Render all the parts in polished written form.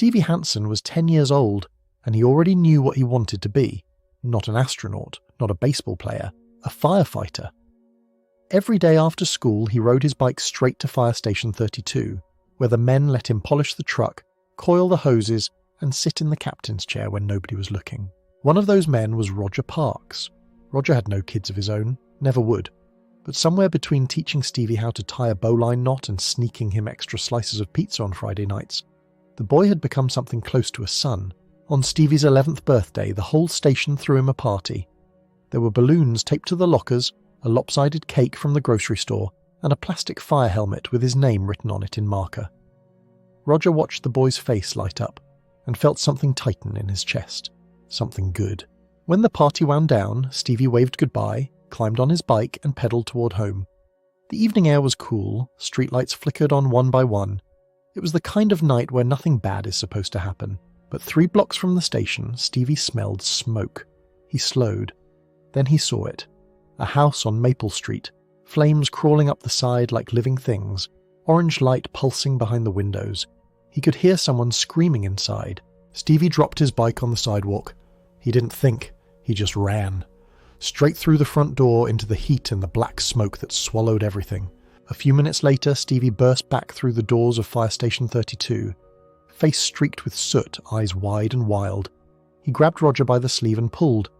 Stevie Hanson was 10 years old, and he already knew what he wanted to be. Not an astronaut, not a baseball player, a firefighter. Every day after school, he rode his bike straight to Firestation 32, where the men let him polish the truck, coil the hoses, and sit in the captain's chair when nobody was looking. One of those men was Roger Parks. Roger had no kids of his own, never would. But somewhere between teaching Stevie how to tie a bowline knot and sneaking him extra slices of pizza on Friday nights, the boy had become something close to a son. On Stevie's 11th birthday, the whole station threw him a party. There were balloons taped to the lockers, a lopsided cake from the grocery store, and a plastic fire helmet with his name written on it in marker. Roger watched the boy's face light up and felt something tighten in his chest. Something good. When the party wound down, Stevie waved goodbye, climbed on his bike and pedaled toward home. The evening air was cool, streetlights flickered on one by one. It was the kind of night where nothing bad is supposed to happen. But 3 blocks from the station, Stevie smelled smoke. He slowed. Then he saw it. A house on Maple Street, flames crawling up the side like living things, orange light pulsing behind the windows. He could hear someone screaming inside. Stevie dropped his bike on the sidewalk. He didn't think, he just ran. Straight through the front door into the heat and the black smoke that swallowed everything. A few minutes later, Stevie burst back through the doors of Firestation 32, face streaked with soot, eyes wide and wild. He grabbed Roger by the sleeve and pulled.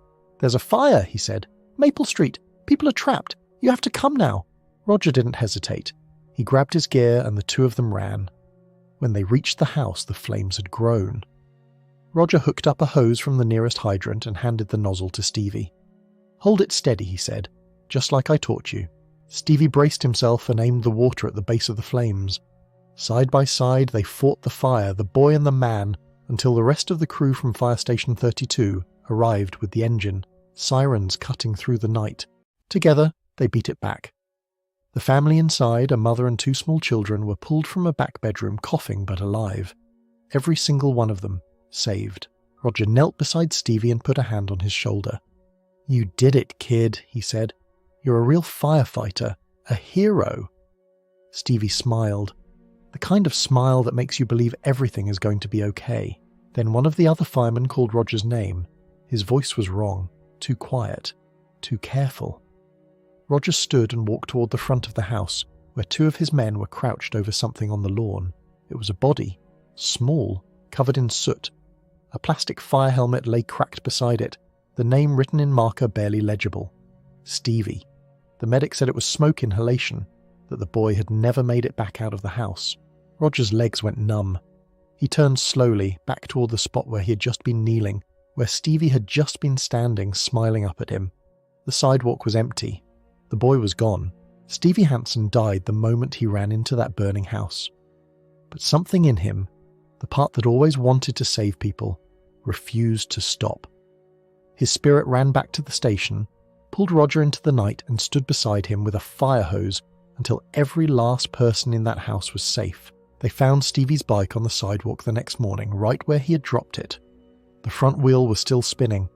"There's a fire," he said. "Maple Street. People are trapped. You have to come now." Roger didn't hesitate. He grabbed his gear and the two of them ran. When they reached the house, the flames had grown. Roger hooked up a hose from the nearest hydrant and handed the nozzle to Stevie. "Hold it steady," he said, "just like I taught you." Stevie braced himself and aimed the water at the base of the flames. Side by side, they fought the fire, the boy and the man, until the rest of the crew from Firestation 32 arrived with the engine, sirens cutting through the night. Together, they beat it back. The family inside, a mother and 2 small children, were pulled from a back bedroom, coughing but alive. Every single one of them saved. Roger knelt beside Stevie and put a hand on his shoulder. "You did it, kid," he said. "You're a real firefighter, a hero." Stevie smiled. The kind of smile that makes you believe everything is going to be okay. Then one of the other firemen called Roger's name. His voice was wrong, too quiet, too careful. Roger stood and walked toward the front of the house, where 2 of his men were crouched over something on the lawn. It was a body, small, covered in soot. A plastic fire helmet lay cracked beside it, the name written in marker barely legible. Stevie. The medic said it was smoke inhalation, that the boy had never made it back out of the house. Roger's legs went numb. He turned slowly, back toward the spot where he had just been kneeling, where Stevie had just been standing, smiling up at him. The sidewalk was empty. The boy was gone. Stevie Hanson died the moment he ran into that burning house. But something in him, the part that always wanted to save people, refused to stop. His spirit ran back to the station, pulled Roger into the night and stood beside him with a fire hose until every last person in that house was safe. They found Stevie's bike on the sidewalk the next morning, right where he had dropped it. The front wheel was still spinning,